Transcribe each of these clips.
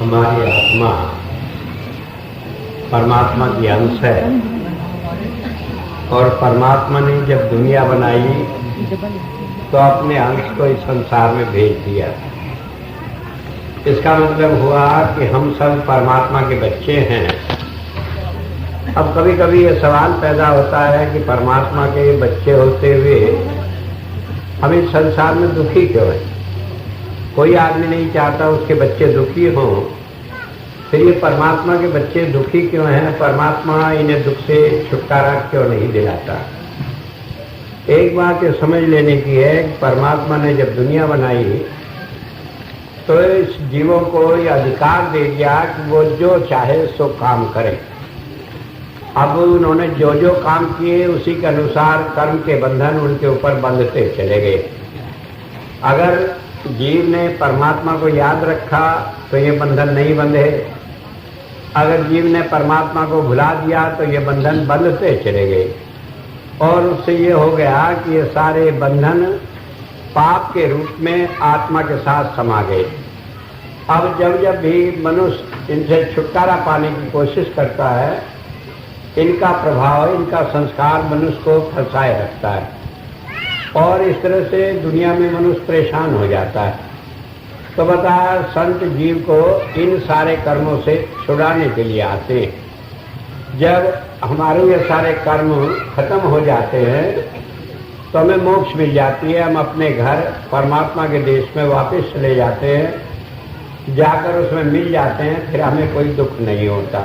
हमारी आत्मा परमात्मा की अंश है और परमात्मा ने जब दुनिया बनाई तो अपने अंश को इस संसार में भेज दिया। इसका मतलब हुआ कि हम सब परमात्मा के बच्चे हैं। अब कभी कभी ये सवाल पैदा होता है कि परमात्मा के बच्चे होते हुए हम इस संसार में दुखी क्यों हैं? कोई आदमी नहीं चाहता उसके बच्चे दुखी हों, फिर ये परमात्मा के बच्चे दुखी क्यों हैं? परमात्मा इन्हें दुख से छुटकारा क्यों नहीं दिलाता? एक बात ये समझ लेने की है कि परमात्मा ने जब दुनिया बनाई तो इस जीवों को ये अधिकार दे दिया कि वो जो चाहे सो काम करे। अब उन्होंने जो जो काम किए उसी के अनुसार कर्म के बंधन उनके ऊपर बंधते चले गए। अगर जीव ने परमात्मा को याद रखा तो ये बंधन नहीं बंधे, अगर जीव ने परमात्मा को भुला दिया तो ये बंधन बंधते चले गए और उससे ये हो गया कि ये सारे बंधन पाप के रूप में आत्मा के साथ समा गए। अब जब जब भी मनुष्य इनसे छुटकारा पाने की कोशिश करता है, इनका प्रभाव, इनका संस्कार मनुष्य को फंसाए रखता है और इस तरह से दुनिया में मनुष्य परेशान हो जाता है। तो बताया संत जीव को इन सारे कर्मों से छुड़ाने के लिए आते हैं। जब हमारे ये सारे कर्म खत्म हो जाते हैं तो हमें मोक्ष मिल जाती है। हम अपने घर परमात्मा के देश में वापस चले जाते हैं, जाकर उसमें मिल जाते हैं, फिर हमें कोई दुख नहीं होता।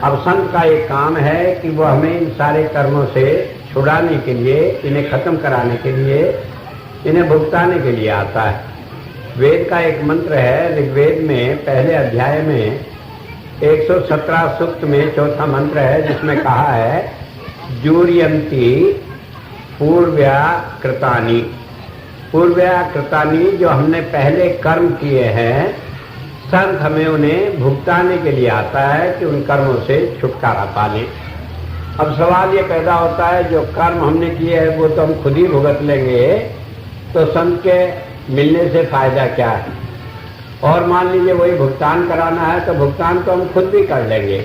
अब संत का एक काम है कि वो हमें इन सारे कर्मों से छुड़ाने के लिए, इन्हें खत्म कराने के लिए, इन्हें भुगताने के लिए आता है। वेद का एक मंत्र है, ऋग्वेद में पहले अध्याय में 117 सूक्त में चौथा मंत्र है, जिसमें कहा है जूर्यन्ति पूर्व्या कृतानि। पूर्व्या कृतानि, जो हमने पहले कर्म किए हैं, संत हमें उन्हें भुगताने के लिए आता है कि उन कर्मों से छुटकारा पा लें। अब सवाल ये पैदा होता है, जो कर्म हमने किए हैं वो तो हम खुद ही भुगत लेंगे, तो संत के मिलने से फायदा क्या है? और मान लीजिए वही भुगतान कराना है तो भुगतान तो हम खुद भी कर लेंगे,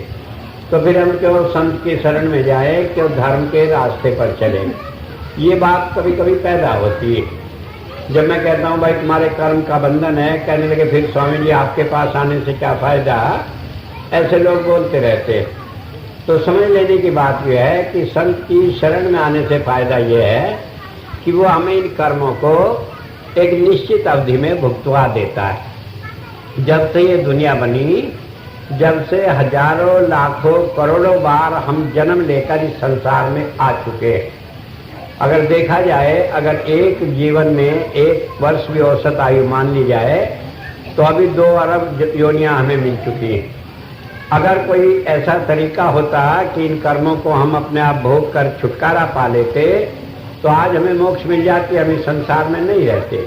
तो फिर हम क्यों संत की शरण में जाए, क्यों धर्म के रास्ते पर चलें? ये बात कभी कभी पैदा होती है। जब मैं कहता हूँ भाई तुम्हारे कर्म का बंधन है, कहने लगे फिर स्वामी जी आपके पास आने से क्या फायदा? ऐसे लोग बोलते रहते हैं। तो समझ लेने की बात यह है कि संत की शरण में आने से फायदा यह है कि वो हमें इन कर्मों को एक निश्चित अवधि में भुगतवा देता है। जब से ये दुनिया बनी, जब से हजारों लाखों करोड़ों बार हम जन्म लेकर इस संसार में आ चुके हैं। अगर देखा जाए, अगर एक जीवन में 1 वर्ष भी औसत आयु मान ली जाए तो अभी 2 अरब योनियां हमें मिल चुकी हैं। अगर कोई ऐसा तरीका होता कि इन कर्मों को हम अपने आप भोग कर छुटकारा पा लेते तो आज हमें मोक्ष मिल जाती, हम इस संसार में नहीं रहते।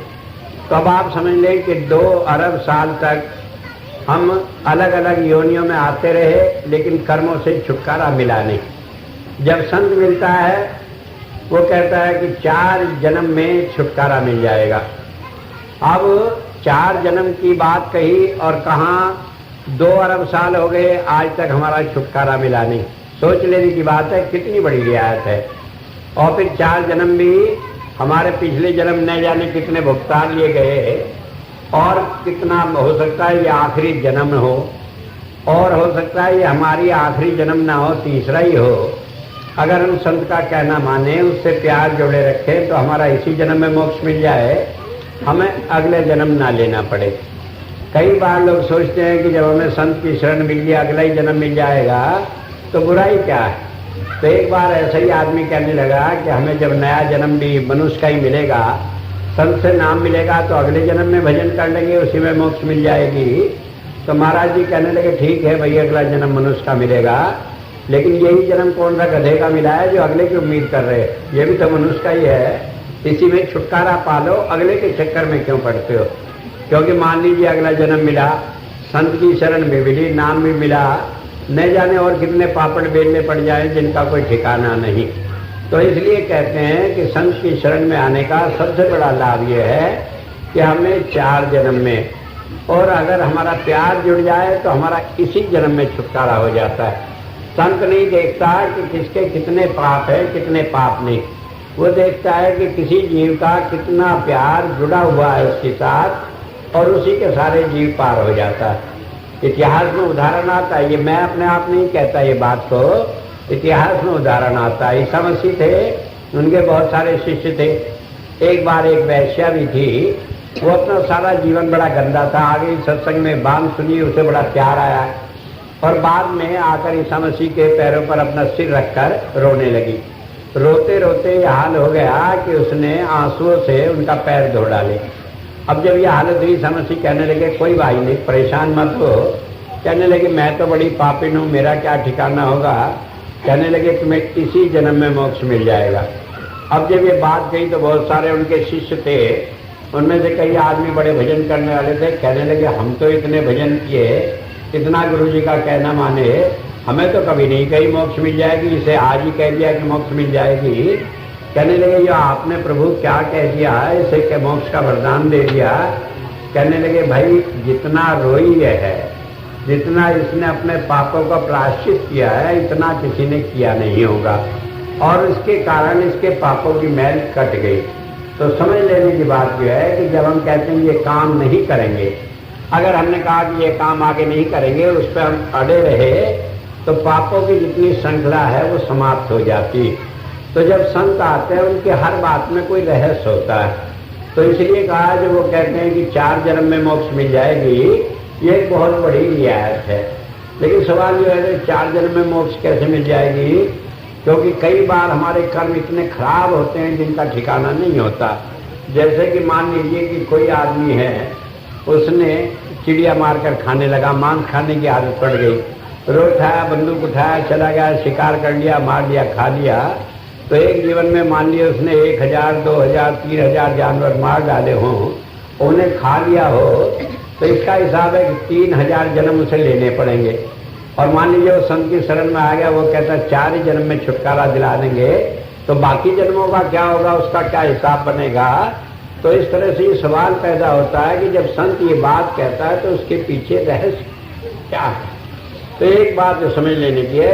तो अब आप समझ लें कि 2 अरब साल तक हम अलग अलग योनियों में आते रहे, लेकिन कर्मों से छुटकारा मिला नहीं। जब संत मिलता है वो कहता है कि 4 जन्म में छुटकारा मिल जाएगा। अब 4 जन्म की बात कही और कहाँ 2 अरब साल हो गए, आज तक हमारा छुटकारा मिला नहीं। सोच लेने की बात है, कितनी बड़ी रियायत है। और फिर 4 जन्म भी हमारे पिछले जन्म न जाने कितने भुगतान लिए गए, और कितना हो सकता है ये आखिरी जन्म हो, और हो सकता है ये हमारी आखिरी जन्म ना हो, तीसरा ही हो। अगर हम संत का कहना माने, उससे प्यार जोड़े रखें, तो हमारा इसी जन्म में मोक्ष मिल जाए, हमें अगले जन्म ना लेना पड़े। कई बार लोग सोचते हैं कि जब हमें संत की शरण मिल गई अगला ही जन्म मिल जाएगा तो बुराई क्या है। तो एक बार ऐसा ही आदमी कहने लगा कि हमें जब नया जन्म भी मनुष्य का ही मिलेगा, संत से नाम मिलेगा, तो अगले जन्म में भजन कर लेंगे, उसी में मोक्ष मिल जाएगी। तो महाराज जी कहने लगे ठीक है भाई, अगला जन्म मनुष्य का मिलेगा, लेकिन यही जन्म कौन सा गधे का मिला है जो अगले की उम्मीद कर रहे हैं? ये भी तो मनुष्य का ही है, इसी में छुटकारा पालो, अगले के चक्कर में क्यों पड़ते हो? क्योंकि मान लीजिए अगला जन्म मिला, संत की शरण भी मिली, नाम भी मिला, न जाने और कितने पापड़ बेलने पड़ जाए जिनका कोई ठिकाना नहीं। तो इसलिए कहते हैं कि संत की शरण में आने का सबसे बड़ा लाभ यह है कि हमें 4 जन्म में और अगर हमारा प्यार जुड़ जाए तो हमारा इसी जन्म में छुटकारा हो जाता है। संत नहीं देखता कि किसके कितने पाप है कितने पाप नहीं, वो देखता है कि किसी जीव का कितना प्यार जुड़ा हुआ है उसके साथ, और उसी के सारे जीव पार हो जाता है। इतिहास में उदाहरण आता है, ये मैं अपने आप नहीं कहता ये बात को, इतिहास में उदाहरण आता है। ईसा मसीह थे, उनके बहुत सारे शिष्य थे। एक बार एक वैश्या भी थी, वो अपना सारा जीवन बड़ा गंदा था। आगे सत्संग में बात सुनी, उसे बड़ा प्यार आया और बाद में आकर ईसा मसीह के पैरों पर अपना सिर रखकर रोने लगी। रोते रोते यह हाल हो गया कि उसने आंसुओं से उनका पैर धो डाले। अब जब ये हालत हुई, ईसा मसीह कहने लगे कोई भाई नहीं, परेशान मत हो। कहने लगे मैं तो बड़ी पापिन हूँ, मेरा क्या ठिकाना होगा। कहने लगे तुम्हें इसी जन्म में मोक्ष मिल जाएगा। अब जब ये बात कही तो बहुत सारे उनके शिष्य थे, उनमें से कई आदमी बड़े भजन करने वाले थे। कहने लगे हम तो इतने भजन किए, इतना गुरु जी का कहना माने, हमें तो कभी नहीं कही मोक्ष मिल जाएगी, इसे आज ही कह दिया कि मोक्ष मिल जाएगी। कहने लगे ये आपने प्रभु क्या कह दिया है, इसे के मोक्ष का वरदान दे दिया। कहने लगे भाई जितना रोई है, जितना इसने अपने पापों का प्रायश्चित किया है, इतना किसी ने किया नहीं होगा, और इसके कारण इसके पापों की मैल कट गई। तो समझ लेने की बात यह है कि जब हम कहते हैं ये काम नहीं करेंगे, अगर हमने कहा कि ये काम आगे नहीं करेंगे, उस पर हम अड़े रहे, तो पापों की जितनी श्रृंखला है वो समाप्त हो जाती। तो जब संत आते हैं उनके हर बात में कोई रहस्य होता है। तो इसलिए कहा जो वो कहते हैं कि 4 जन्म में मोक्ष मिल जाएगी, ये एक बहुत बड़ी रियायत है। लेकिन सवाल ये है 4 जन्म में मोक्ष कैसे मिल जाएगी, क्योंकि कई बार हमारे कर्म इतने खराब होते हैं जिनका ठिकाना नहीं होता। जैसे कि मान लीजिए कि कोई आदमी है, उसने चिड़िया मारकर खाने लगा, मांस खाने की आदत पड़ गई, रोज उठाया, बंदूक उठाया, चला गया, शिकार कर लिया, मार लिया, खा लिया। तो एक जीवन में मान लिया उसने 1000, 2000, 3000 जानवर मार डाले हों, उन्हें खा लिया हो, तो इसका हिसाब है कि 3000 जन्म उसे लेने पड़ेंगे। और मान लीजिए वो संत की शरण में आ गया, वो कहता है 4 ही जन्म में छुटकारा दिला देंगे, तो बाकी जन्मों का क्या होगा, उसका क्या हिसाब बनेगा। तो इस तरह से ये सवाल पैदा होता है कि जब संत ये बात कहता है तो उसके पीछे रहस्य क्या है। तो एक बात जो समझ लेने की है,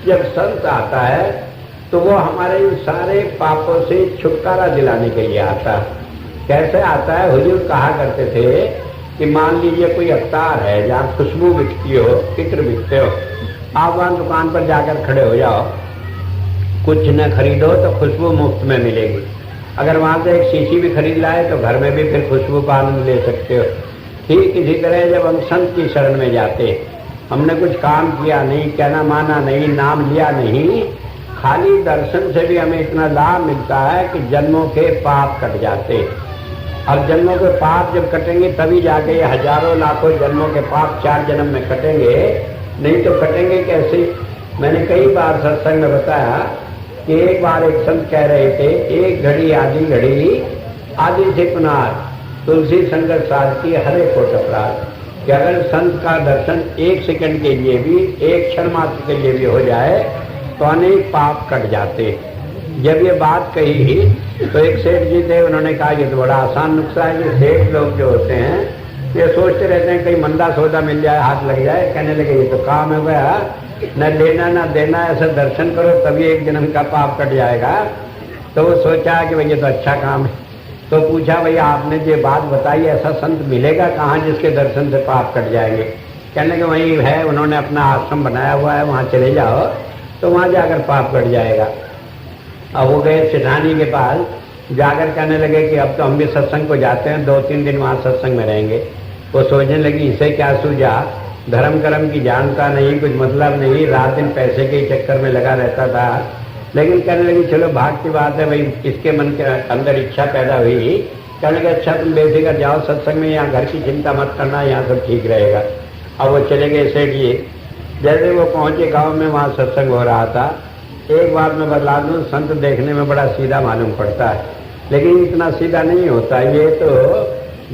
जब संत आता है तो वो हमारे इन सारे पापों से छुटकारा दिलाने के लिए आता है। कैसे आता है, हुजूर कहा करते थे कि मान लीजिए कोई अवतार है जहाँ खुशबू बिकती हो, इत्र बिकते हो, आप वहाँ दुकान पर जाकर खड़े हो जाओ, कुछ न खरीदो तो खुशबू मुफ्त में मिलेगी। अगर वहाँ से एक शीशी भी खरीद लाए तो घर में भी फिर खुशबू का आनंद ले सकते हो। ठीक इसी तरह जब हम संत की शरण में जाते, हमने कुछ काम किया नहीं, कहना माना नहीं, नाम लिया नहीं, खाली दर्शन से भी हमें इतना लाभ मिलता है कि जन्मों के पाप कट जाते। अब जन्मों के पाप जब कटेंगे तभी जाके ये हजारों लाखों जन्मों के पाप 4 जन्म में कटेंगे, नहीं तो कटेंगे कैसे। मैंने कई बार सत्संग में बताया कि एक बार एक संत कह रहे थे, एक घड़ी आधी घड़ी आदि से पुनार, तुलसी संगत साध की हरे कोट अपराध। कि अगर संत का दर्शन 1 सेकंड के लिए भी, 1 क्षण मात्र के लिए भी हो जाए तो अनेक पाप कट जाते। जब ये बात कही तो एक सेठ जी थे, उन्होंने कहा ये तो बड़ा आसान नुस्खा है। ये सेठ लोग जो होते हैं ये सोचते रहते हैं कहीं मंदा सौदा मिल जाए, हाथ लग जाए। कहने लगे ये तो काम हो गया, न लेना न देना, ऐसा दर्शन करो तभी 1 जन्म का पाप कट जाएगा। तो वो सोचा कि भाई ये तो अच्छा काम है। तो पूछा भैया आपने जो बात बताई, ऐसा संत मिलेगा कहाँ जिसके दर्शन से पाप कट जाएंगे। कहने के वहीं है, उन्होंने अपना आश्रम बनाया हुआ है, वहाँ चले जाओ तो वहाँ जाकर पाप कट जाएगा। अब वो गए सेठानी के पास, जाकर कहने लगे कि अब तो हम भी सत्संग को जाते हैं, 2-3 दिन वहाँ सत्संग में रहेंगे। वो सोचने लगी इसे क्या सूझा, धर्म कर्म की जानता नहीं, कुछ मतलब नहीं, रात दिन पैसे के चक्कर में लगा रहता था। लेकिन कहने लगी चलो भाग की बात है भाई, इसके मन के अंदर इच्छा पैदा हुई। कहने लगे अच्छा तुम बेफिक्र जाओ सत्संग में, यहाँ घर की चिंता मत करना, यहाँ सब ठीक रहेगा। अब वो चले गए सेठ जी। जैसे वो पहुंचे गांव में, वहाँ सत्संग हो रहा था। एक बात मैं बतला दूं, संत देखने में बड़ा सीधा मालूम पड़ता है, लेकिन इतना सीधा नहीं होता। ये तो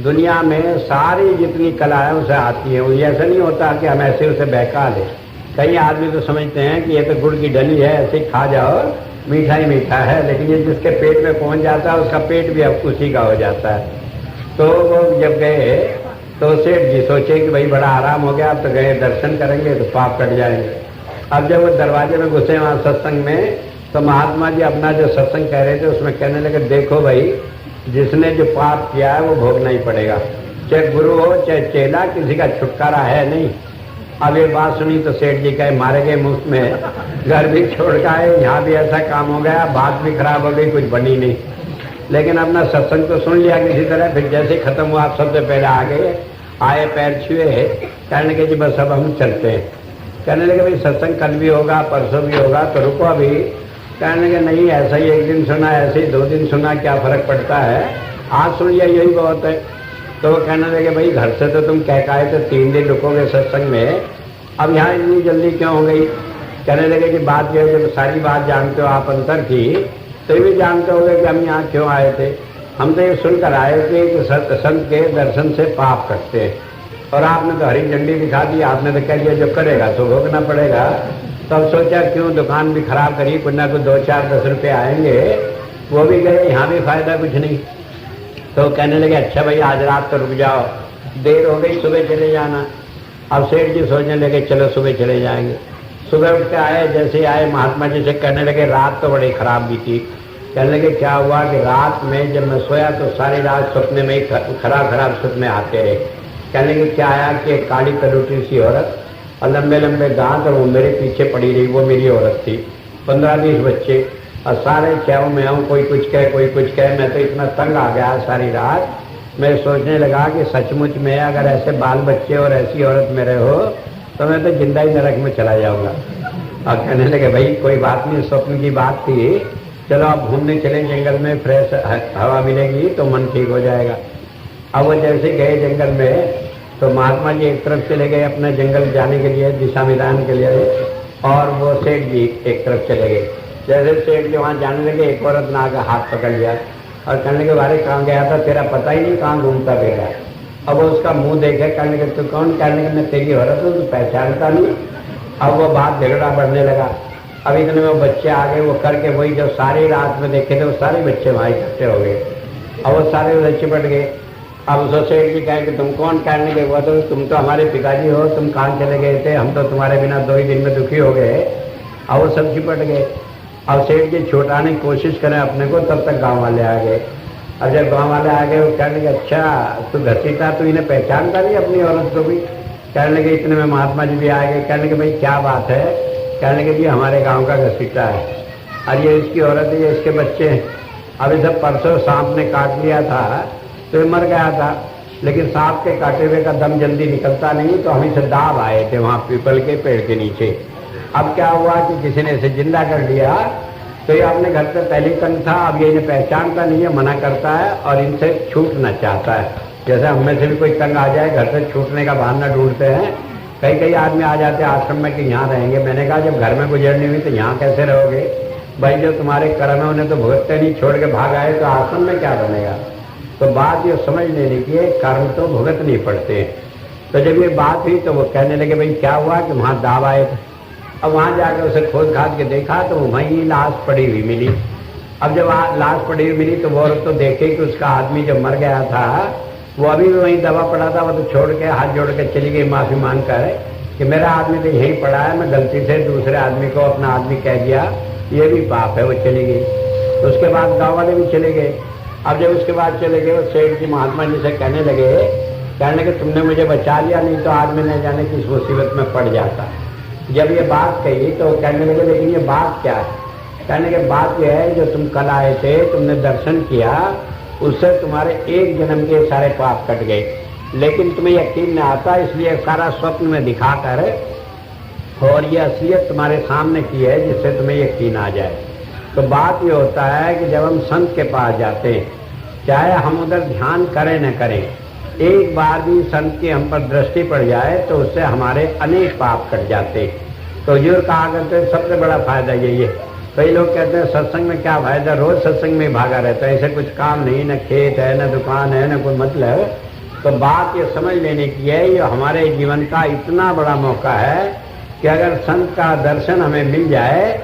दुनिया में सारी जितनी कलाएं उसे आती हैं, ये ऐसा नहीं होता कि हम ऐसे उसे बहका लें। कई आदमी तो समझते हैं कि ये तो गुड़ की डली है, ऐसे ही खा जाओ, मीठा ही मीठा है, लेकिन ये जिसके पेट में पहुंच जाता है उसका पेट भी अब उसी का हो जाता है। तो वो जब गए तो सेठ जी सोचे कि भाई बड़ा आराम हो गया, अब तो गए दर्शन करेंगे तो पाप कट जाएंगे। अब जब वो दरवाजे में घुसे वहां सत्संग में, तो महात्मा जी अपना जो सत्संग कह रहे थे उसमें कहने लगे, देखो भाई, जिसने जो पाप किया है वो भोगना ही पड़ेगा, चाहे गुरु हो चाहे चेला, किसी का छुटकारा है नहीं। अब ये बात सुनी तो सेठ जी कहे, मारे गए मुफ्त में, घर भी छोड़ के आए, यहाँ भी ऐसा काम हो गया, बात भी खराब हो गई, कुछ बनी नहीं। लेकिन अपना सत्संग तो सुन लिया किसी तरह। फिर जैसे खत्म हुआ, आप सबसे पहले आ गए, आए, पैर छुए, कहने लगे जी बस अब हम चलते हैं। कहने लगे भाई सत्संग कल भी होगा, परसों भी होगा, तो रुको अभी। कहने लगे नहीं, ऐसा ही एक दिन सुना, ऐसे ही 2 दिन सुना, क्या फर्क पड़ता है, आज सुन लिया यही बहुत है। तो वो कहने लगे भाई घर से तो तुम कह के आए थे 3 दिन रुकोगे सत्संग में, अब यहाँ इतनी जल्दी क्यों हो गई। कहने लगे कि बात यह है, जब सारी बात जानते हो आप अंतर की, तो ये भी जानते होगे कि हम यहाँ क्यों आए थे। हम तो ये सुनकर आए थे कि संत के दर्शन से पाप कटते हैं, और आपने तो हरी झंडी दिखा दी, आपने तो कह दिया जो करेगा तो भोगना पड़ेगा। तो अब सोचा क्यों दुकान भी खराब करी, कुछ ना कुछ 2-4-10 रुपये आएंगे, वो भी गए, यहाँ भी फायदा कुछ नहीं। तो कहने लगे अच्छा भाई आज रात तो रुक जाओ, देर हो गई, सुबह चले जाना। अब सेठ जी सोचने लगे चलो सुबह चले जाएंगे। सुबह उठ के आए, जैसे आए महात्मा जी से कहने लगे रात तो बड़ी खराब बीती। कहने लगे क्या हुआ कि रात में जब मैं सोया तो सारी रात सपने में खराब खराब सपने आते रहे। कहने लगे क्या आया कि एक काली कलूटी सी औरत और लंबे लंबे दांत, और वो मेरे पीछे पड़ी रही, वो मेरी औरत थी, 15-20 बच्चे, और सारे चारों में हूँ, कोई कुछ कहे कोई कुछ कहे। मैं तो इतना तंग आ गया सारी रात, मैं सोचने लगा कि सचमुच में अगर ऐसे बाल बच्चे और ऐसी औरत मेरे हो तो मैं तो जिंदा ही नरक में चला जाऊंगा। और कहने लगे भाई कोई बात नहीं, स्वप्न की बात थी, चलो आप घूमने चले जंगल में, फ्रेश हवा मिलेगी तो मन ठीक हो जाएगा। अब वो जैसे गए जंगल में, तो महात्मा जी एक तरफ चले गए अपने जंगल जाने के लिए, दिशा विधान के लिए, और वो सेठ जी एक तरफ चले गए। जैसे सेठ जी वहाँ जाने लगे, एक औरत ने आकर हाथ पकड़ लिया और कहने लगे बारे कहाँ गया था, तेरा पता ही नहीं कहाँ घूमता फिरा। अब वो उसका मुंह देखे, कहने लगे तू कौन, कहने लगे मैं तेरी औरत हूँ, तू पहचानता नहीं। अब वो बात झगड़ा बढ़ने लगा। अब इतने में बच्चे आ गए, वो करके वही जो सारी रात में देखे थे वो सारे बच्चे वहाँ इकट्ठे हो गए। अब वो सारे उधर चिपट गए। अब उसको सेठ जी कहे कि तुम कौन, कहने लगे वो तो तुम तो हमारे पिताजी हो, तुम कहाँ चले गए थे, हम तो तुम्हारे बिना 2 ही दिन में दुखी हो गए। अब वो सब चिपट गए। अब सेठ जी छुटाने की कोशिश करें अपने को, तब तक गांव वाले आ गए। अब जब गांव वाले आ गए, वो कहने लगे अच्छा तू घसीटा, तू इन्हें पहचानता नहीं अपनी औरत को भी। कहने लगे इतने में महात्मा जी भी आ गए। कहने लगे भाई क्या बात है। कहने लगे जी हमारे गांव का घसीटा है, और ये इसकी औरत है, ये इसके बच्चे हैं। अब इसे परसों सांप ने काट लिया था तो ये मर गया था, लेकिन सांप के काटे हुए का दम जल्दी निकलता नहीं, तो हम इसे दाब आए थे वहाँ पीपल के पेड़ के नीचे। अब क्या हुआ कि किसी ने इसे जिंदा कर दिया, तो ये अपने घर पे पहले तंग था, अब ये इन्हें पहचानता नहीं है, मना करता है और इनसे छूटना चाहता है। जैसे हम में से भी कोई तंग आ जाए, घर से छूटने का बहाना ढूंढते हैं। कई आदमी आ जाते हैं आश्रम में कि यहाँ रहेंगे। मैंने कहा जब घर में गुजरनी हुई तो यहाँ कैसे रहोगे भाई, जो तुम्हारे कर्म है उन्हें तो भुगतते नहीं, छोड़ के भाग आए तो आश्रम में क्या बनेगा। तो बात ये समझ लेने की है, कर्म तो भुगत नहीं पड़ते। तो जब ये बात हुई तो वो कहने लगे भाई क्या हुआ कि वहाँ दाव आए थे। अब वहाँ जाकर उसे खोद खाद के देखा तो वहीं लाश पड़ी हुई मिली। अब जब लाश पड़ी हुई मिली तो वो औरत तो देखे कि उसका आदमी जब मर गया था वो अभी भी वहीं दबा पड़ा था। वो तो छोड़ के हाथ जोड़ के चली गई माफी मांग कर कि मेरा आदमी तो यहीं पड़ा है, मैं गलती से दूसरे आदमी को अपना आदमी कह दिया, ये भी पाप है। वो चली गई। तो उसके बाद गाँव वाले भी चले गए। अब जब उसके बाद चले गए, वो सेठ जी महात्मा जी से कहने लगे तुमने मुझे बचा लिया, नहीं तो आज मैं न जाने किस मुसीबत में पड़ जाता। जब ये बात कही तो कहने लगे लेकिन ये बात क्या है। कहने के बात यह है जो तुम कल आए थे, तुमने दर्शन किया, उससे तुम्हारे एक जन्म के सारे पाप कट गए, लेकिन तुम्हें यकीन न आता, इसलिए सारा स्वप्न में दिखाकर और ये असलियत तुम्हारे सामने की है जिससे तुम्हें यकीन आ जाए। तो बात ये होता है कि जब हम संत के पास जाते हैं, चाहे हम उधर ध्यान करें न करें, एक बार भी संत की हम पर दृष्टि पड़ जाए तो उससे हमारे अनेक पाप कट जाते। तो जो कहा करते हैं सबसे बड़ा फायदा यही है। कई लोग कहते हैं सत्संग में क्या फायदा, रोज सत्संग में भागा रहता है, ऐसे कुछ काम नहीं, न खेत है, न दुकान है, न कोई मतलब। तो बात ये समझ लेने की है, ये हमारे जीवन का इतना बड़ा मौका है कि अगर संत का दर्शन हमें मिल जाए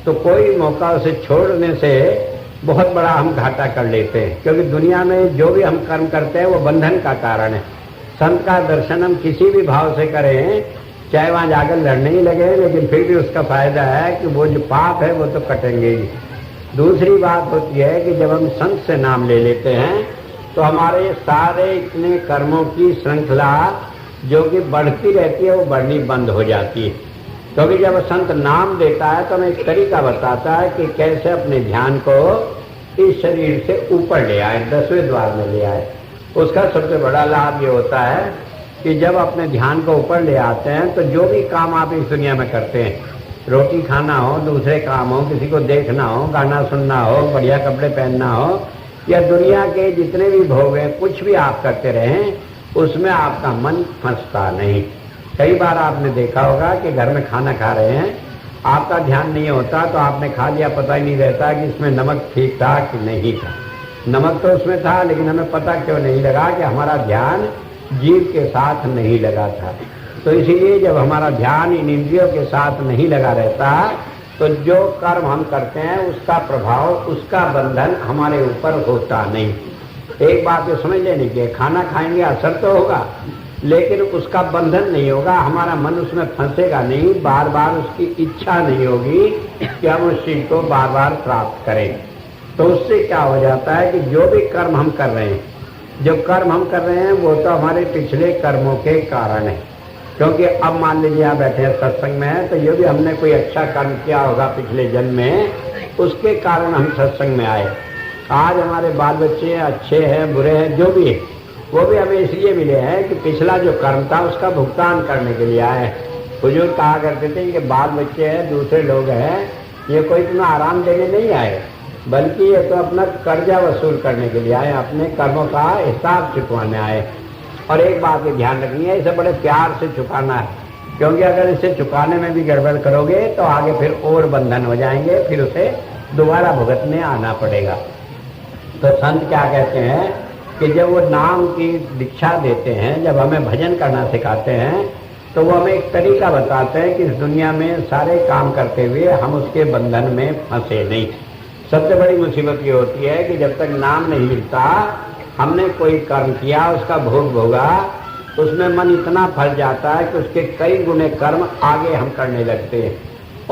तो कोई मौका उसे छोड़ने से बहुत बड़ा हम घाटा कर लेते हैं। क्योंकि दुनिया में जो भी हम कर्म करते हैं वो बंधन का कारण है। संत का दर्शन हम किसी भी भाव से करें, चाहे वहां जाकर लड़ने ही लगे, लेकिन फिर भी उसका फायदा है कि वो जो पाप है वो तो कटेंगे ही। दूसरी बात होती है कि जब हम संत से नाम ले लेते हैं तो हमारे सारे इतने कर्मों की श्रृंखला जो कि बढ़ती रहती है वो बढ़नी बंद हो जाती है। क्योंकि जब संत नाम देता है तो हमें एक तरीका बताता है कि कैसे अपने ध्यान को इस शरीर से ऊपर ले आए, 10वें द्वार में ले आए। उसका सबसे बड़ा लाभ ये होता है कि जब अपने ध्यान को ऊपर ले आते हैं तो जो भी काम आप इस दुनिया में करते हैं, रोटी खाना हो, दूसरे काम हो, किसी को देखना हो, गाना सुनना हो, बढ़िया कपड़े पहनना हो, या दुनिया के जितने भी भोग हैं, कुछ भी आप करते रहें, उसमें आपका मन फंसता नहीं। कई बार आपने देखा होगा कि घर में खाना खा रहे हैं, आपका ध्यान नहीं होता तो आपने खा लिया, पता ही नहीं रहता कि इसमें नमक ठीक था कि नहीं था। नमक तो उसमें था, लेकिन हमें पता क्यों नहीं लगा कि हमारा ध्यान जीव के साथ नहीं लगा था। तो इसीलिए जब हमारा ध्यान इन इंद्रियों के साथ नहीं लगा रहता तो जो कर्म हम करते हैं उसका प्रभाव, उसका बंधन हमारे ऊपर होता नहीं। एक बात ये समझ लेनी चाहिए, खाना खाएंगे असर तो होगा, लेकिन उसका बंधन नहीं होगा, हमारा मन उसमें फंसेगा नहीं, बार बार उसकी इच्छा नहीं होगी कि हम उस चीज को बार बार प्राप्त करें। तो उससे क्या हो जाता है कि जो भी कर्म हम कर रहे हैं, जो कर्म हम कर रहे हैं वो तो हमारे पिछले कर्मों के कारण है। क्योंकि अब मान लीजिए आप बैठे हैं सत्संग में हैं, तो ये भी हमने कोई अच्छा कर्म किया होगा पिछले जन्म में, उसके कारण हम सत्संग में आए। आज हमारे बाल बच्चे अच्छे हैं, बुरे हैं, जो भी है, वो भी हमें इसलिए मिले हैं कि पिछला जो कर्म था उसका भुगतान करने के लिए आए। हुजूर कहा करते थे कि बाल बच्चे हैं, दूसरे लोग हैं, ये कोई तुम्हें आराम देने नहीं आए, बल्कि ये तो अपना कर्जा वसूल करने के लिए आए, अपने कर्मों का हिसाब चुकवाने आए। और एक बात ये ध्यान रखनी है, इसे बड़े प्यार से चुकाना है, क्योंकि अगर इसे चुकाने में भी गड़बड़ करोगे तो आगे फिर और बंधन हो जाएंगे, फिर उसे दोबारा भुगतने आना पड़ेगा। तो संत क्या कहते हैं कि जब वो नाम की दीक्षा देते हैं, जब हमें भजन करना सिखाते हैं, तो वो हमें एक तरीका बताते हैं कि इस दुनिया में सारे काम करते हुए हम उसके बंधन में फंसे नहीं। सबसे बड़ी मुसीबत ये होती है कि जब तक नाम नहीं मिलता, हमने कोई कर्म किया, उसका भोग भोगा, उसमें मन इतना फंस जाता है कि उसके कई गुने कर्म आगे हम करने लगते हैं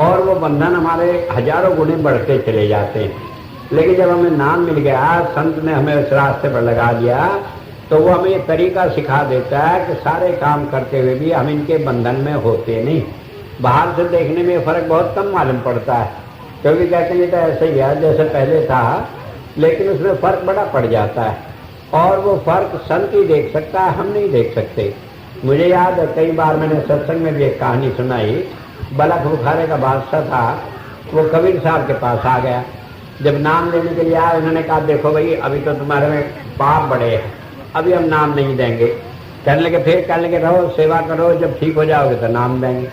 और वो बंधन हमारे हजारों गुने बढ़ते चले जाते हैं। लेकिन जब हमें नाम मिल गया, संत ने हमें उस रास्ते पर लगा दिया, तो वो हमें ये तरीका सिखा देता है कि सारे काम करते हुए भी हम इनके बंधन में होते नहीं। बाहर से देखने में फर्क बहुत कम मालूम पड़ता है, क्योंकि कहते हैं तो ऐसे ही है जैसे पहले था, लेकिन उसमें फर्क बड़ा पड़ जाता है और वो फर्क संत ही देख सकता है, हम नहीं देख सकते। मुझे याद है कई बार मैंने सत्संग में भी एक कहानी सुनाई। बलख बुखारे का बादशाह था, वो कबीर साहब के पास आ गया। जब नाम लेने के लिए आया, उन्होंने कहा देखो भाई अभी तो तुम्हारे में पाप बड़े हैं, अभी हम नाम नहीं देंगे। कहने लगे फिर कहने लगे रहो, सेवा करो, जब ठीक हो जाओगे तो नाम देंगे।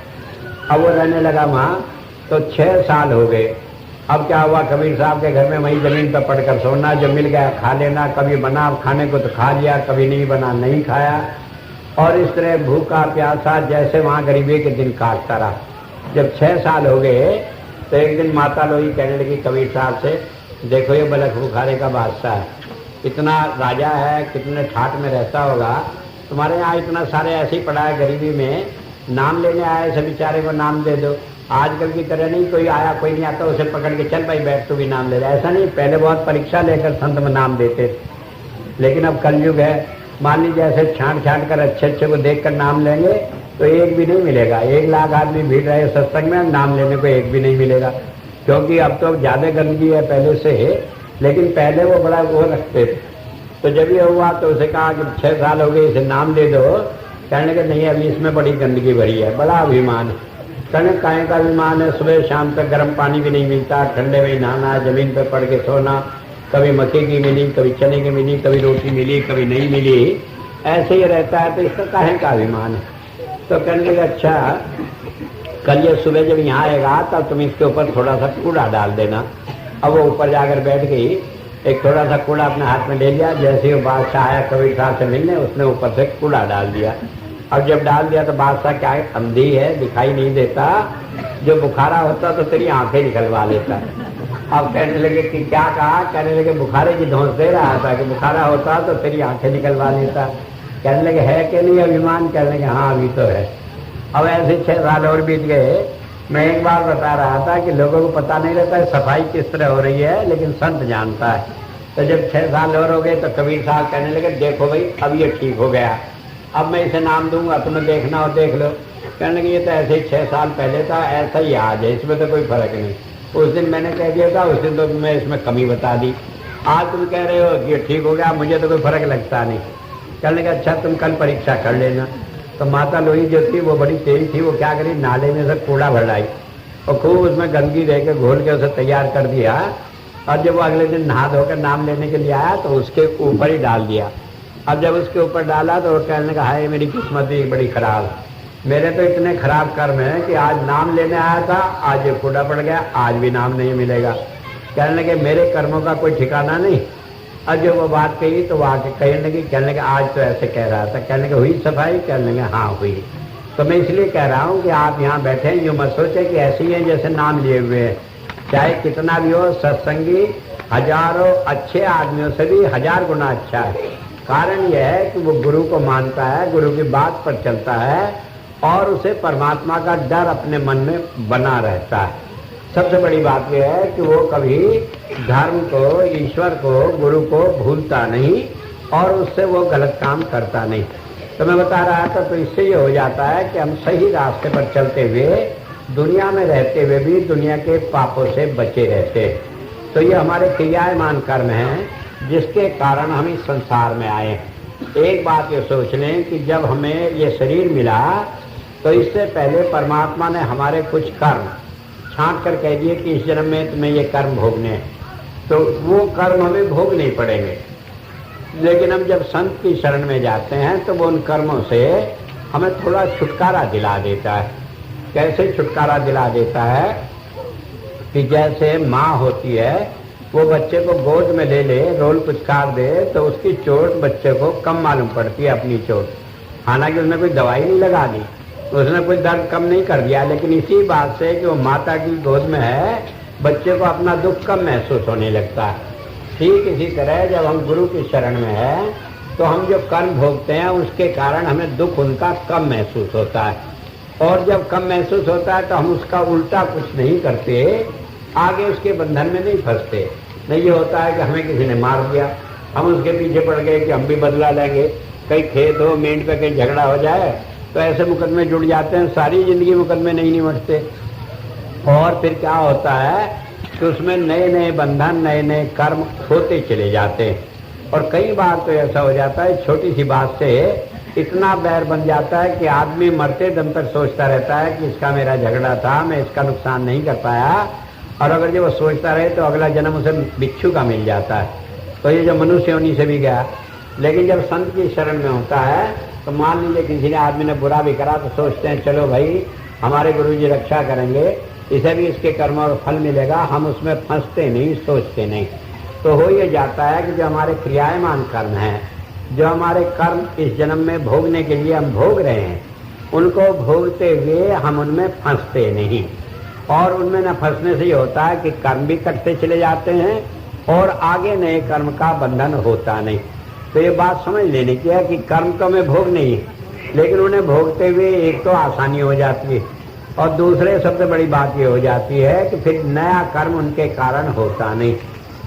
अब वो रहने लगा वहाँ, तो 6 साल हो गए। अब क्या हुआ, कबीर साहब के घर में वहीं जमीन पर पड़कर सोना, जो मिल गया खा लेना, कभी बना खाने को तो खा लिया, कभी नहीं बना नहीं खाया, और इस तरह भूखा प्यासा जैसे वहाँ गरीबी के दिन काटता रहा। जब 6 साल हो गए तो एक दिन माता लोही कहने लगी कबीर साहब से, देखो ये बलख बुखारे का बादशाह है, इतना राजा है, कितने ठाट में रहता होगा, तुम्हारे यहाँ इतना सारे ऐसे ही पड़ा है गरीबी में, नाम लेने आए सब बेचारे को नाम दे दो। आजकल की तरह नहीं कोई आया कोई नहीं आता उसे पकड़ के चल भाई बैठ तू भी नाम ले रहा, ऐसा नहीं। पहले बहुत परीक्षा लेकर संत में नाम देते थे, लेकिन अब कलयुग है, मान लीजिए ऐसे छांट छांट कर अच्छे अच्छे को देख कर नाम लेंगे तो एक भी नहीं मिलेगा। 1 लाख आदमी भीड़ रहे सत्संग में, नाम लेने को एक भी नहीं मिलेगा, क्योंकि अब तो ज्यादा गंदगी है पहले से, लेकिन पहले वो बड़ा वो रखते थे। तो जब ये हुआ तो उसे कहा कि 6 साल हो गए, इसे नाम दे दो। कहने के नहीं अभी इसमें बड़ी गंदगी भरी है, बड़ा अभिमान है। कहने काहे का अभिमान है, सुबह शाम तक गर्म पानी भी नहीं मिलता, ठंडे में नहाना, जमीन पर पड़ के सोना, कभी मक्के की मिली, कभी चने की मिली, कभी रोटी मिली, कभी नहीं मिली, ऐसे ही रहता है, तो इसका काहे का अभिमान है। तो कहने लगे अच्छा कल ये सुबह जब यहाँ आएगा तब तुम इसके ऊपर थोड़ा सा कूड़ा डाल देना। अब वो ऊपर जाकर बैठ गई, एक थोड़ा सा कूड़ा अपने हाथ में ले लिया, जैसे ही वो बादशाह आया कबीर साहब से मिलने, उसने ऊपर से कूड़ा डाल दिया। और जब डाल दिया तो बादशाह क्या है, अंधी है, दिखाई नहीं देता, जो बुखारा होता तो तेरी आंखें निकलवा लेता। अब कहने लगे कि क्या कहा, कहने लगे बुखारे की धौंस दे रहा था कि बुखारा होता तो तेरी आंखें निकलवा लेता। कहने लगे है कि नहीं अभिमान? कहने लगे हाँ अभी तो है। अब ऐसे 6 साल और बीत गए। मैं एक बार बता रहा था कि लोगों को पता नहीं रहता है सफाई किस तरह हो रही है, लेकिन संत जानता है। तो जब 6 साल और हो गए तो कबीर साहब कहने लगे देखो भाई अब ये ठीक हो गया, अब मैं इसे नाम दूंगा, तुम्हें देखना हो देख लो। कहने लगे ये तो ऐसे ही 6 साल पहले था, ऐसा ही आज है, इसमें तो कोई फर्क नहीं। उस दिन मैंने कह दिया था, उस दिन तो मैं इसमें कमी बता दी, आज तुम कह रहे हो कि ठीक हो गया, मुझे तो कोई फर्क लगता नहीं। कहने लगे अच्छा तुम कल परीक्षा कर लेना। तो माता लोही जो थी वो बड़ी तेज थी, वो क्या करी नाले में से कूड़ा भरलाई और खूब उसमें गंदगी दे के घोल के उसे तैयार कर दिया। और जब वो अगले दिन नहा धोकर नाम लेने के लिए आया तो उसके ऊपर ही डाल दिया। अब जब उसके ऊपर डाला तो वो कहने लगा हाय मेरी किस्मत भी बड़ी खराब, मेरे तो इतने खराब कर्म है कि आज नाम लेने आया था, आज ये कूड़ा पड़ गया, आज भी नाम नहीं मिलेगा। कहने लगे मेरे कर्मों का कोई ठिकाना नहीं। अब जब वो बात कही तो वो आके कहने लगी, कहने लगे आज तो ऐसे कह रहा था। कहने लगे हुई सफाई? कहने लगे हाँ हुई। तो मैं इसलिए कह रहा हूँ कि आप यहाँ बैठे हैं यूँ मत सोचे कि ऐसे ही हैं जैसे नाम लिए हुए हैं। चाहे कितना भी हो सत्संगी हजारों अच्छे आदमियों से भी 1000 गुना अच्छा है। कारण यह है कि वो गुरु को मानता है, गुरु की बात पर चलता है और उसे परमात्मा का डर अपने मन में बना रहता है। सबसे बड़ी बात यह है कि वो कभी धर्म को, ईश्वर को, गुरु को भूलता नहीं और उससे वो गलत काम करता नहीं। तो मैं बता रहा था तो इससे ये हो जाता है कि हम सही रास्ते पर चलते हुए दुनिया में रहते हुए भी दुनिया के पापों से बचे रहते। तो ये हमारे क्रियामान कर्म हैं जिसके कारण हम इस संसार में आए। एक बात ये सोच लें कि जब हमें ये शरीर मिला तो इससे पहले परमात्मा ने हमारे कुछ कर्म छांट कर कह दिए कि इस जन्म में तुम्हें ये कर्म भोगने हैं, तो वो कर्म हमें भोगने ही पड़ेंगे। लेकिन हम जब संत की शरण में जाते हैं तो वो उन कर्मों से हमें थोड़ा छुटकारा दिला देता है। कैसे छुटकारा दिला देता है कि जैसे माँ होती है वो बच्चे को गोद में ले ले, रोल पुचकार दे तो उसकी चोट बच्चे को कम मालूम पड़ती है अपनी चोट, हालांकि उसने कोई दवाई नहीं लगा दी, उसने कोई दर्द कम नहीं कर दिया, लेकिन इसी बात से कि वो माता की गोद में है बच्चे को अपना दुख कम महसूस होने लगता है। ठीक इसी तरह जब हम गुरु की शरण में है तो हम जो कर्म भोगते हैं उसके कारण हमें दुख उनका कम महसूस होता है। और जब कम महसूस होता है तो हम उसका उल्टा कुछ नहीं करते, आगे उसके बंधन में नहीं फंसते। नहीं ये होता है कि हमें किसी ने मार दिया, हम उसके पीछे पड़ गए कि हम भी बदला लेंगे, कहीं खेत हो मेंढ पे कहीं झगड़ा हो जाए तो ऐसे मुकदमे जुड़ जाते हैं, सारी जिंदगी मुकदमे नहीं निमटते। और फिर क्या होता है कि उसमें नए नए बंधन, नए नए कर्म होते चले जाते हैं। और कई बार तो ऐसा हो जाता है छोटी सी बात से इतना बैर बन जाता है कि आदमी मरते दम तक सोचता रहता है कि इसका मेरा झगड़ा था, मैं इसका नुकसान नहीं कर पाया, और अगर जो वो सोचता रहे तो अगला जन्म उसे बिच्छू का मिल जाता है। तो ये जो मनुष्य होनी से भी गया। लेकिन जब संत की शरण में होता है तो मान लीजिए किसी ने आदमी ने बुरा भी करा तो सोचते हैं चलो भाई हमारे गुरु जी रक्षा करेंगे, इसे भी इसके कर्मों का फल मिलेगा, हम उसमें फंसते नहीं, सोचते नहीं। तो हो ये जाता है कि जो हमारे क्रियामान कर्म हैं, जो हमारे कर्म इस जन्म में भोगने के लिए हम भोग रहे हैं, उनको भोगते हुए हम उनमें फंसते नहीं। और उनमें न फंसने से ये होता है कि कर्म भी कटते चले जाते हैं और आगे नए कर्म का बंधन होता नहीं। तो ये बात समझ लेने की है कि कर्म तो में भोग नहीं है, लेकिन उन्हें भोगते हुए एक तो आसानी हो जाती है और दूसरे सबसे बड़ी बात ये हो जाती है कि फिर नया कर्म उनके कारण होता नहीं।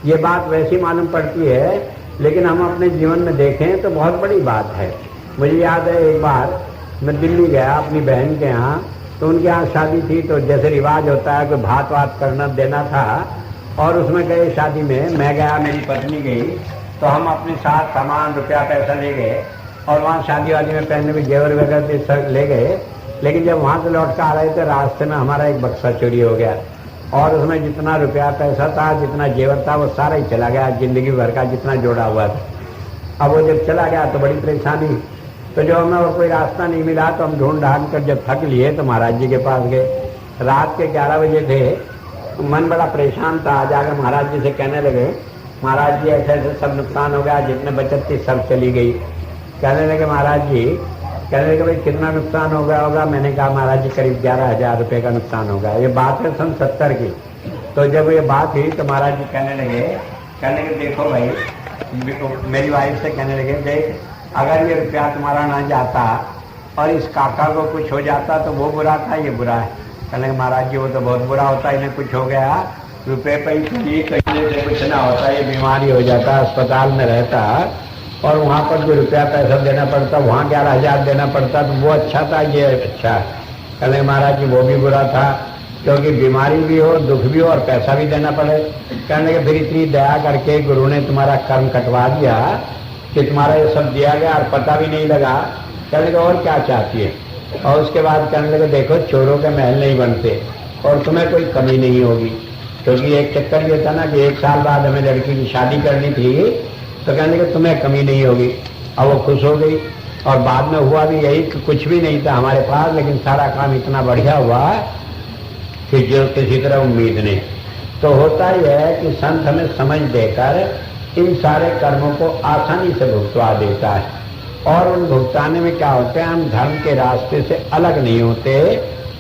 ये बात वैसी मालूम पड़ती है, लेकिन हम अपने जीवन में देखें तो बहुत बड़ी बात है। मुझे याद है एक बार मैं दिल्ली गया अपनी बहन के यहाँ, तो उनके यहाँ शादी थी, तो जैसे रिवाज होता है कि भात वात करना देना था, और उसमें गए शादी में, मैं गया मेरी पत्नी गई, तो हम अपने साथ सामान रुपया पैसा ले गए और वहाँ शादी वादी में पहनने में जेवर वगैरह ले गए। लेकिन जब वहाँ से लौट कर आ रहे थे रास्ते में हमारा एक बक्सा चोरी हो गया और उसमें जितना रुपया पैसा था, जितना जेवर था, वो सारा ही चला गया, जिंदगी भर का जितना जोड़ा हुआ था। अब वो जब चला गया तो बड़ी परेशानी। तो जो हमें और कोई रास्ता नहीं मिला तो हम ढूंढ ढांढ कर जब थक लिए तो महाराज जी के पास गए। रात के 11 बजे थे, मन बड़ा परेशान था। जाकर महाराज जी से कहने लगे महाराज जी ऐसे ऐसे सब नुकसान हो गया, जितने बचत थी सब चली गई। कहने लगे महाराज जी, कहने लगे भाई कितना नुकसान हो गया होगा? मैंने कहा महाराज जी करीब 11,000 रुपये का नुकसान होगा। ये बात है सन 70 की। तो जब ये बात हुई तो महाराज जी कहने लगे देखो भाई, मेरी वाइफ से कहने लगे देख अगर ये रुपया तुम्हारा ना जाता और इस काका को कुछ हो जाता तो वो बुरा था, ये बुरा है। कहने महाराज जी वो तो बहुत बुरा होता, इन्हें कुछ हो गया, रुपये पैसे लिए कहीं से कुछ ना होता, ये बीमारी हो जाता, अस्पताल में रहता और वहाँ पर जो रुपया पैसा देना पड़ता, वहाँ 11,000 देना पड़ता, तो वो अच्छा था, ये अच्छा। कहने महाराज जी वो भी बुरा था, क्योंकि बीमारी भी हो, दुख भी हो और पैसा भी देना पड़े। कहने के फिर इतनी दया करके गुरु ने तुम्हारा कर्म कटवा दिया कि तुम्हारा ये सब दिया गया और पता भी नहीं लगा। कहने लगे और क्या चाहती है? और उसके बाद कहने लगे देखो चोरों के महल नहीं बनते और तुम्हें कोई कमी नहीं होगी, क्योंकि एक चक्कर ये था ना कि 1 साल बाद हमें लड़की की शादी करनी थी, तो कहने लगे तुम्हें कमी नहीं होगी। अब वो खुश हो गई और बाद में हुआ भी यही कि कुछ भी नहीं था हमारे पास, लेकिन सारा काम इतना बढ़िया हुआ कि जो किसी तरह उम्मीद नहीं। तो होता यह है कि संत हमें समझ देकर इन सारे कर्मों को आसानी से भुगतवा देता है, और उन भुगताने में क्या होते हैं, हम धर्म के रास्ते से अलग नहीं होते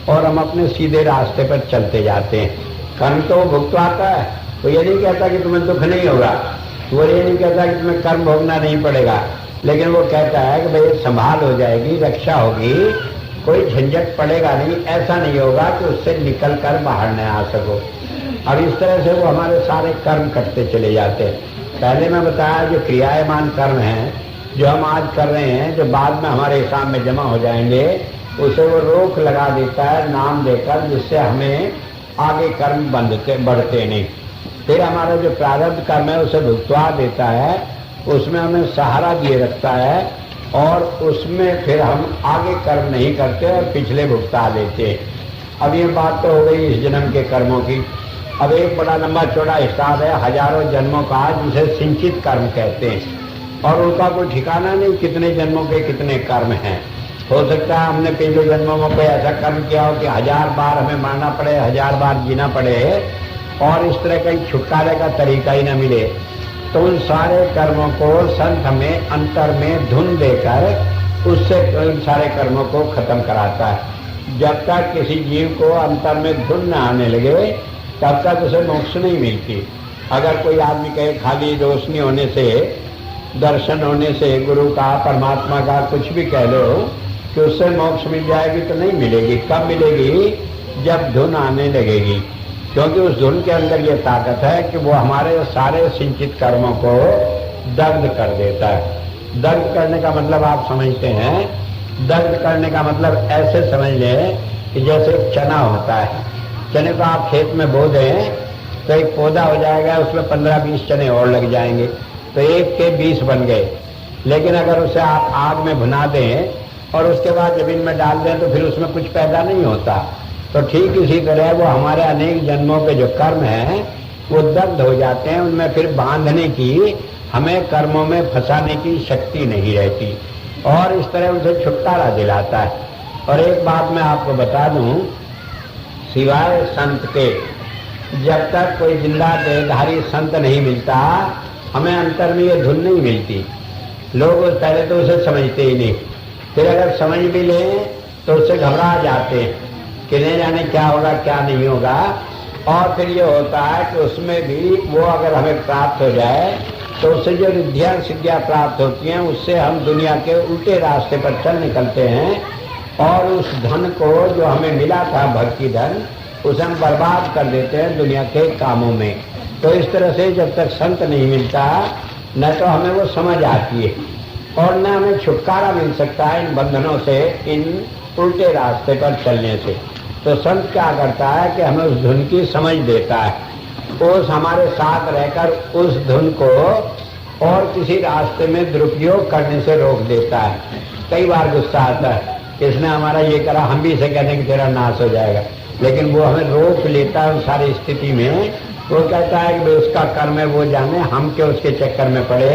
और हम अपने सीधे रास्ते पर चलते जाते हैं। कर्म तो वो भुगतवाता है, वो ये नहीं कहता कि तुम्हें दुख नहीं होगा, वो ये नहीं कहता कि तुम्हें कर्म भोगना नहीं पड़ेगा, लेकिन वो कहता है कि भाई संभाल हो जाएगी, रक्षा होगी, कोई झंझट पड़ेगा नहीं, ऐसा नहीं होगा कि उससे निकल कर बाहर न आ सको। अब इस तरह से वो हमारे सारे कर्म करते चले जाते हैं। पहले मैं बताया जो क्रियायमान कर्म हैं, जो हम आज कर रहे हैं, जो बाद में हमारे हिसाब में जमा हो जाएंगे, उसे वो रोक लगा देता है नाम देकर, जिससे हमें आगे कर्म बढ़ते नहीं। फिर हमारा जो प्रारब्ध कर्म है उसे भुगतवा देता है, उसमें हमें सहारा दिए रखता है और उसमें फिर हम आगे कर्म नहीं करते और पिछले भुगता देते। अब ये बात तो हो गई इस जन्म के कर्मों की। अब एक बड़ा लंबा चौड़ा हिसाब है हजारों जन्मों का, जिसे सिंचित कर्म कहते हैं, और उनका कोई ठिकाना नहीं कितने जन्मों के कितने कर्म हैं। हो सकता है हमने पिछले जन्मों में कोई ऐसा कर्म किया हो कि 1000 बार हमें मरना पड़े, 1000 बार जीना पड़े और इस तरह कहीं छुटकारे का तरीका ही न मिले। तो उन सारे कर्मों को संत हमें अंतर में धुन देकर उससे उन सारे कर्मों को खत्म कराता है। जब तक किसी जीव को अंतर में धुन न आने लगे तब तक उसे मोक्ष नहीं मिलती। अगर कोई आदमी कहे खाली रोशनी होने से, दर्शन होने से गुरु का, परमात्मा का कुछ भी कह लो कि उससे मोक्ष मिल जाएगी, तो नहीं मिलेगी। कब मिलेगी? जब धुन आने लगेगी, क्योंकि उस धुन के अंदर ये ताकत है कि वो हमारे सारे सिंचित कर्मों को दग्ध कर देता है। दग्ध करने का मतलब आप समझते हैं? दग्ध करने का मतलब ऐसे समझ लें कि जैसे चना होता है, चने को आप खेत में बो दें तो एक पौधा हो जाएगा, उसमें 15-20 चने और लग जाएंगे, तो 1 के 20 बन गए। लेकिन अगर उसे आप आग में भुना दें और उसके बाद जमीन में डाल दें तो फिर उसमें कुछ पैदा नहीं होता। तो ठीक इसी तरह वो हमारे अनेक जन्मों के जो कर्म हैं वो दग्ध हो जाते हैं, उनमें फिर बांधने की, हमें कर्मों में फंसाने की शक्ति नहीं रहती, और इस तरह उसे छुटकारा दिलाता है। और एक बात मैं आपको बता दूं, सिवाय संत के जब तक कोई जिंदा देहधारी संत नहीं मिलता, हमें अंतर में ये धुन नहीं मिलती। लोग पहले तो उसे समझते ही नहीं, फिर अगर समझ भी लें तो उससे घबरा जाते हैं कि नहीं जाने क्या होगा क्या नहीं होगा। और फिर ये होता है कि उसमें भी वो अगर हमें प्राप्त हो जाए तो उससे जो रिद्धियाँ सिद्धियाँ प्राप्त होती हैं उससे हम दुनिया के उल्टे रास्ते पर चल निकलते हैं, और उस धन को जो हमें मिला था भक्ति धन, उसे हम बर्बाद कर देते हैं दुनिया के कामों में। तो इस तरह से जब तक संत नहीं मिलता न तो हमें वो समझ आती है और न हमें छुटकारा मिल सकता है इन बंधनों से, इन उल्टे रास्ते पर चलने से। तो संत क्या करता है कि हमें उस धुन की समझ देता है, उस हमारे साथ रहकर उस धुन को और किसी रास्ते में दुरुपयोग करने से रोक देता है। कई बार गुस्सा आता है, इसने हमारा ये करा, हम भी इसे कहते हैं कि तेरा नाश हो जाएगा, लेकिन वो हमें रोक लेता है उस सारी स्थिति में। वो कहता है कि उसका कर्म है वो जाने, हम क्यों उसके चक्कर में पड़े,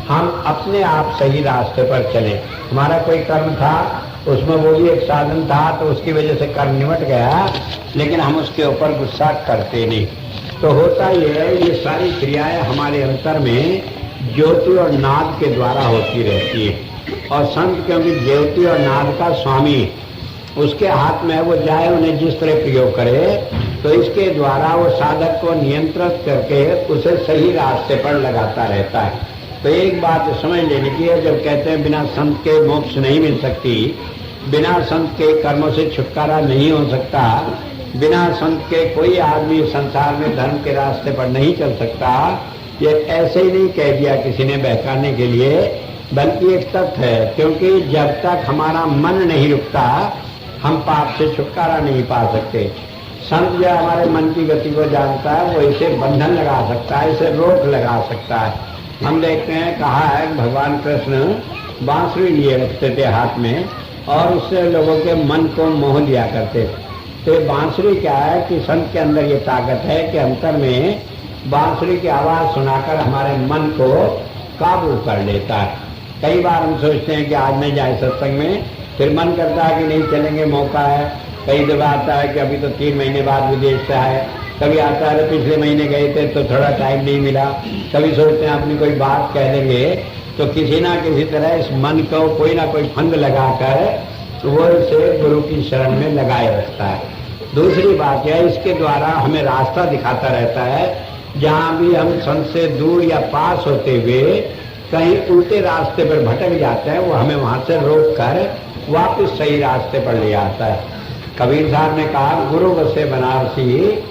हम अपने आप सही रास्ते पर चले। हमारा कोई कर्म था, उसमें वो भी एक साधन था, तो उसकी वजह से कर्म निमट गया, लेकिन हम उसके ऊपर गुस्सा करते नहीं। तो होता ये है, ये सारी क्रियाएं हमारे अंतर में ज्योति और नाद के द्वारा होती रहती है। और संत क्योंकि ज्योति और नाद का स्वामी, उसके हाथ में है, वो जाए उन्हें जिस तरह प्रयोग करे, तो इसके द्वारा वो साधक को नियंत्रित करके उसे सही रास्ते पर लगाता रहता है। तो एक बात समझ लेनी की है, जब कहते हैं बिना संत के मोक्ष नहीं मिल सकती, बिना संत के कर्मों से छुटकारा नहीं हो सकता, बिना संत के कोई आदमी संसार में धर्म के रास्ते पर नहीं चल सकता, ये ऐसे ही नहीं कह दिया किसी ने बहकाने के लिए, बल्कि एक तथ्य है। क्योंकि जब तक हमारा मन नहीं रुकता हम पाप से छुटकारा नहीं पा सकते। संत जो हमारे मन की गति को जानता है वो इसे बंधन लगा सकता है, इसे रोक लगा सकता है। हम देखते हैं कहा है भगवान कृष्ण बांसुरी लिए रखते थे हाथ में और उससे लोगों के मन को मोह लिया करते थे। तो बांसुरी क्या है कि संत के अंदर ये ताकत है कि अंतर में बांसुरी की आवाज सुनाकर हमारे मन को काबू कर लेता है। कई बार हम सोचते हैं कि आज नहीं जाए सत्संग में, फिर मन करता है कि नहीं चलेंगे, मौका है। कई दफा आता है कि अभी तो 3 महीने बाद विदेश से आए, कभी आता है पिछले महीने गए थे तो थोड़ा टाइम नहीं मिला, कभी सोचते हैं अपनी कोई बात कह देंगे तो किसी ना किसी तरह इस मन को कोई ना कोई फंद लगाकर वो इसे गुरु की शरण में लगाए रखता है। दूसरी बात यह, इसके द्वारा हमें रास्ता दिखाता रहता है। जहाँ भी हम संत से दूर या पास होते हुए कहीं उल्टे रास्ते पर भटक जाते हैं, वो हमें वहां से रोक कर वापस सही रास्ते पर ले आता है। कबीर साहब ने कहा, गुरु बसे बनारसी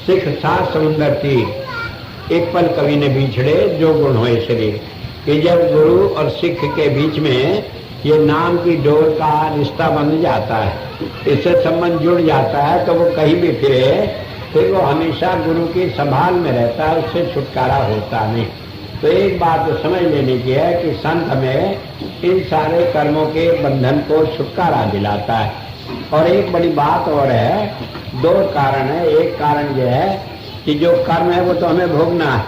सिख सात समुंदर तीर, एक पल कवि ने बिछड़े जो गुण होए शरीर। कि जब गुरु और सिख के बीच में ये नाम की डोर का रिश्ता बन जाता है, इससे संबंध जुड़ जाता है, तो वो कहीं भी फिरे फिर वो हमेशा गुरु की संभाल में रहता है, उससे छुटकारा होता नहीं। तो एक बात तो समझ लेने की है कि संत हमें इन सारे कर्मों के बंधन को छुटकारा दिलाता है। और एक बड़ी बात और है, 2 कारण है। एक कारण यह है कि जो कर्म है वो तो हमें भोगना है,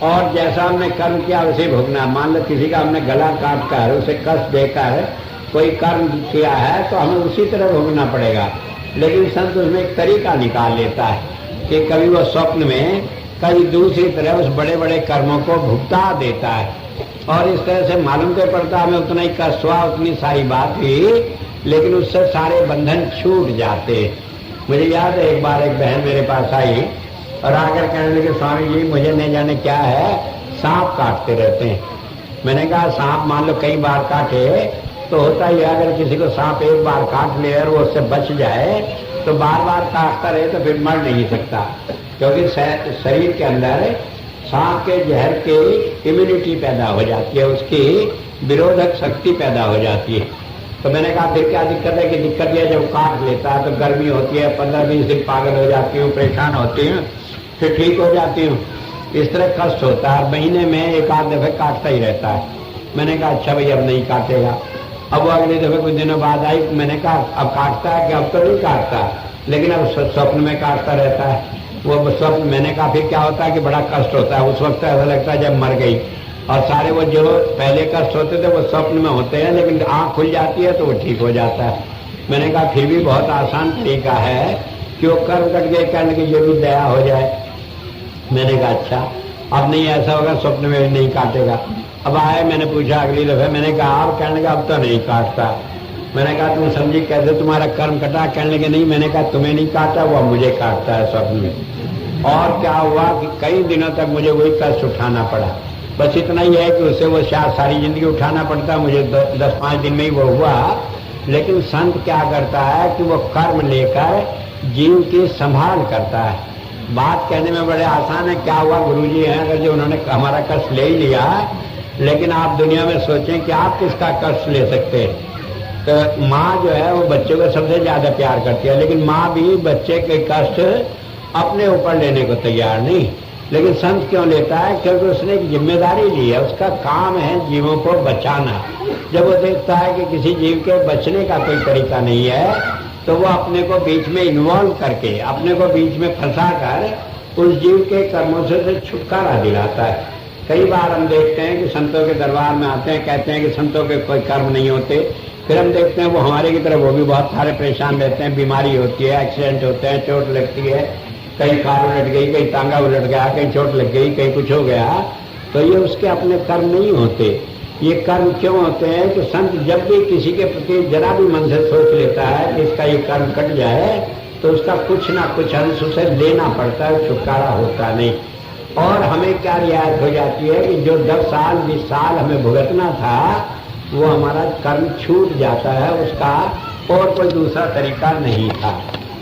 और जैसा हमने कर्म किया वैसे भोगना है। मान लो किसी का हमने गला काट कर उसे कष्ट देकर कोई कर्म किया है तो हमें उसी तरह भोगना पड़ेगा। लेकिन संत उसमें एक तरीका निकाल लेता है कि कभी वो स्वप्न में कभी दूसरी तरह उस बड़े बड़े कर्मों को भुगता देता है, और इस तरह से मालूम तो पड़ता हमें उतना ही कष्ट हुआ, उतनी सारी बात हुई, लेकिन उससे सारे बंधन छूट जाते। मुझे याद है एक बार एक बहन मेरे पास आई और आकर कहने लगे, स्वामी जी मुझे नहीं जाने क्या है, सांप काटते रहते हैं। मैंने कहा सांप मान लो कई बार काटे तो होता ही है, अगर किसी को सांप एक बार काट ले और वो उससे बच जाए तो बार बार काटता रहे तो फिर मर नहीं सकता, क्योंकि शरीर के अंदर सांप के जहर की इम्यूनिटी पैदा हो जाती है, उसकी विरोधक शक्ति पैदा हो जाती है। तो मैंने कहा फिर क्या दिक्कत है? कि दिक्कत यह जब काट लेता है तो गर्मी होती है, 15-20 दिन पागल हो जाती हूँ, परेशान होती हूँ, फिर ठीक हो जाती हूँ। इस तरह कष्ट होता है, महीने में 1-8 दफे काटता ही रहता है। मैंने कहा अच्छा भाई अब नहीं काटेगा। अब वो अगले दफे कुछ दिनों बाद आई, मैंने कहा अब काटता है कि अब तो नहीं काटता, लेकिन अब स्वप्न में काटता रहता है। वो स्वप्न, मैंने कहा फिर क्या होता है कि बड़ा कष्ट होता है, उस वक्त ऐसा लगता है जब मर गई, और सारे वो जो पहले कष्ट होते थे वो स्वप्न में होते हैं, लेकिन आँख खुल जाती है तो वो ठीक हो जाता है। मैंने कहा फिर भी बहुत आसान तरीका है कि वो कर्म कट गए करने की जरूर दया हो जाए। मैंने कहा अच्छा अब नहीं ऐसा होगा, स्वप्न में भी नहीं काटेगा। अब आए, मैंने पूछा अगली दफे, मैंने कहा आप? कहने लगा अब तो नहीं काटता। मैंने कहा तुम समझी कैसे तुम्हारा कर्म कटा? कहने लगे नहीं, मैंने कहा तुम्हें नहीं काटा, वो मुझे काटता है स्वप्न में। और क्या हुआ कि कई दिनों तक मुझे वही कष्ट उठाना पड़ा। बस इतना ही है कि उसे वो शायद सारी जिंदगी उठाना पड़ता, मुझे 10-5 दिन में ही वो हुआ। लेकिन संत क्या करता है कि वो कर्म लेकर जीव की संभाल करता है। बात कहने में बड़े आसान है, क्या हुआ गुरुजी हैं अगर जो उन्होंने हमारा कष्ट ले ही लिया, लेकिन आप दुनिया में सोचें कि आप किसका कष्ट ले सकते हैं। तो माँ जो है वो बच्चे को सबसे ज्यादा प्यार करती है, लेकिन माँ भी बच्चे के कष्ट अपने ऊपर लेने को तैयार नहीं। लेकिन संत क्यों लेता है? क्योंकि उसने एक जिम्मेदारी ली है, उसका काम है जीवों को बचाना। जब वो देखता है कि किसी जीव के बचने का कोई तरीका नहीं है तो वो अपने को बीच में इन्वॉल्व करके, अपने को बीच में फंसा कर उस जीव के कर्मों से छुटकारा दिलाता है। कई बार हम देखते हैं कि संतों के दरबार में आते हैं, कहते हैं कि संतों के कोई कर्म नहीं होते, फिर हम देखते हैं वो हमारे की तरह वो भी बहुत सारे परेशान रहते हैं, बीमारी होती है, एक्सीडेंट होते हैं, चोट लगती है, कहीं कार उलट गई, कहीं टांगा उलट गया, कहीं चोट लग गई, कहीं कुछ हो गया। तो ये उसके अपने कर्म नहीं होते। ये कर्म क्यों होते हैं कि संत जब भी किसी के प्रति जरा भी मन से सोच लेता है कि इसका ये कर्म कट जाए तो उसका कुछ ना कुछ अंश उसे लेना पड़ता है, छुटकारा होता नहीं। और हमें क्या रियायत हो जाती है कि जो 10 साल 20 साल हमें भुगतना था वो हमारा कर्म छूट जाता है, उसका और कोई दूसरा तरीका नहीं था।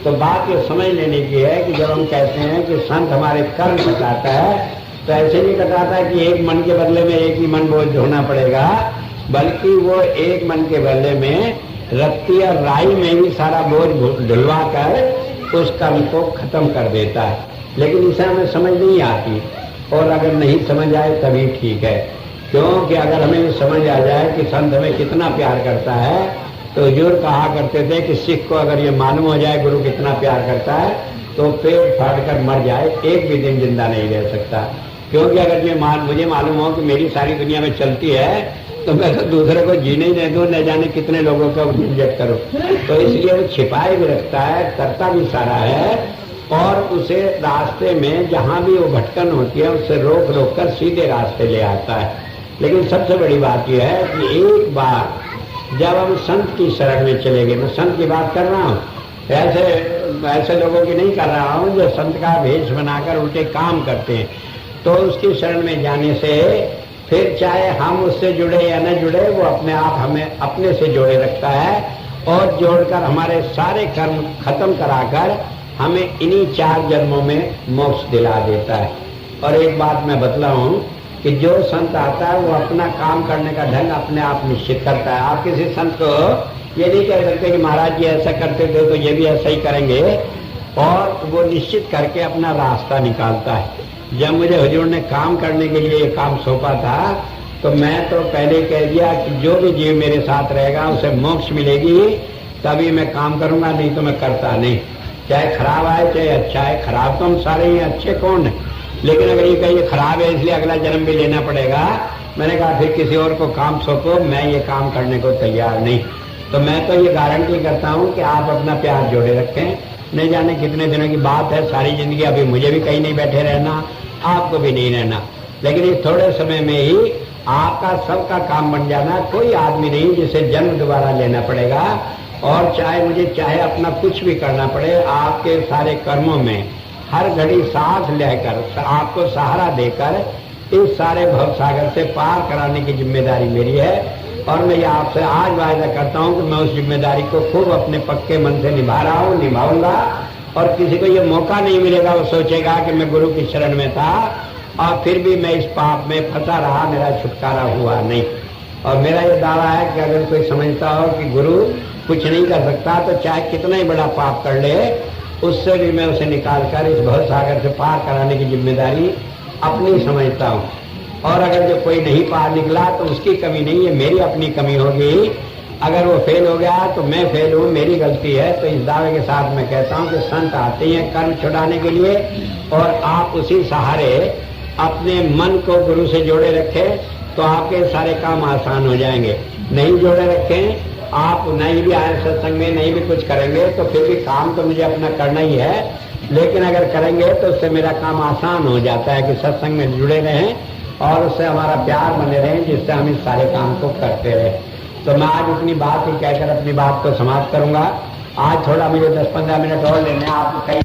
तो बात ये समझ लेने की है कि जब हम कहते हैं कि संत हमारे कर्म कटाता है तो ऐसे नहीं कटाता कि एक मन के बदले में एक ही मन बोझ ढोना पड़ेगा, बल्कि वो एक मन के बदले में रत्ती और राई में भी सारा बोझ ढुलवा कर उस कर्म को खत्म कर देता है। लेकिन इसे हमें समझ नहीं आती, और अगर नहीं समझ आए तभी ठीक है, क्योंकि अगर हमें समझ आ जाए कि संत हमें कितना प्यार करता है, तो हुजूर कहा करते थे कि सिख को अगर ये मालूम हो जाए गुरु कितना प्यार करता है तो पेट फाड़ कर मर जाए, एक भी दिन जिंदा नहीं रह सकता। क्योंकि अगर मुझे मालूम हो कि मेरी सारी दुनिया में चलती है तो मैं तो दूसरे को जीने ही नहीं दूं, न जाने कितने लोगों का झंझट करूं। तो इसलिए वो छिपाए भी रखता है, करता भी सारा है, और उसे रास्ते में जहां भी वो भटकन होती है उससे रोक रोक कर सीधे रास्ते ले आता है। लेकिन सबसे बड़ी बात यह है कि एक बार जब हम संत की शरण में चले गए, मैं संत की बात कर रहा हूँ, ऐसे लोगों की नहीं कर रहा हूँ जो संत का भेष बनाकर उल्टे काम करते हैं। तो उसकी शरण में जाने से फिर चाहे हम उससे जुड़े या न जुड़े, वो अपने आप हमें अपने से जोड़े रखता है और जोड़कर हमारे सारे कर्म खत्म कराकर हमें इन्हीं 4 जन्मों में मोक्ष दिला देता है। और एक बात मैं बतलाऊं कि जो संत आता है वो अपना काम करने का ढंग अपने आप निश्चित करता है। आप किसी संत को ये नहीं कह सकते कि महाराज जी ऐसा करते थे तो ये भी ऐसा ही करेंगे, और वो निश्चित करके अपना रास्ता निकालता है। जब मुझे हुजूर ने काम करने के लिए ये काम सौंपा था तो मैं तो पहले कह दिया कि जो भी जीव मेरे साथ रहेगा उसे मोक्ष मिलेगी, तभी मैं काम करूंगा, नहीं तो मैं करता नहीं। चाहे खराब आए चाहे अच्छा है, खराब तो हम सारे ही, अच्छे कौन है। लेकिन अगर ये कहिए खराब है इसलिए अगला जन्म भी लेना पड़ेगा, मैंने कहा फिर किसी और को काम सौंपो, मैं ये काम करने को तैयार नहीं। तो मैं तो ये गारंटी करता हूँ कि आप अपना प्यार जोड़े रखें। नहीं जाने कितने दिनों की बात है, सारी जिंदगी अभी मुझे भी कहीं नहीं बैठे रहना, आपको भी नहीं रहना, लेकिन इस थोड़े समय में ही आपका सबका काम बन जाना। कोई आदमी नहीं जिसे जन्म दोबारा लेना पड़ेगा, और चाहे अपना कुछ भी करना पड़े, आपके सारे कर्मों में हर घड़ी साथ लेकर आपको सहारा देकर इस सारे भवसागर से पार कराने की जिम्मेदारी मेरी है। और मैं ये आपसे आज वायदा करता हूँ कि मैं उस जिम्मेदारी को खूब अपने पक्के मन से निभा रहा हूँ, निभाऊंगा। और किसी को ये मौका नहीं मिलेगा वो सोचेगा कि मैं गुरु की शरण में था और फिर भी मैं इस पाप में फंसा रहा, मेरा छुटकारा हुआ नहीं। और मेरा ये दावा है कि अगर कोई समझता हो कि गुरु कुछ नहीं कर सकता तो चाहे कितना ही बड़ा पाप कर ले, उससे भी मैं उसे निकाल कर इस भवसागर से पार कराने की जिम्मेदारी अपनी समझता हूँ। और अगर जो कोई नहीं पार निकला तो उसकी कमी नहीं है, मेरी अपनी कमी होगी। अगर वो फेल हो गया तो मैं फेल हूँ, मेरी गलती है। तो इस दावे के साथ मैं कहता हूँ कि संत आते हैं कर्म छुड़ाने के लिए, और आप उसी सहारे अपने मन को गुरु से जोड़े रखें तो आपके सारे काम आसान हो जाएंगे। नहीं जोड़े रखें, आप नहीं भी आए सत्संग में, नहीं भी कुछ करेंगे तो फिर भी काम तो मुझे अपना करना ही है, लेकिन अगर करेंगे तो उससे मेरा काम आसान हो जाता है कि सत्संग में जुड़े रहें और उससे हमारा प्यार बने रहें, जिससे हम इस सारे काम को करते रहें। तो मैं आज इतनी बात ही कहकर अपनी बात को समाप्त करूंगा। आज थोड़ा मुझे 10-15 मिनट और लेने, आप कई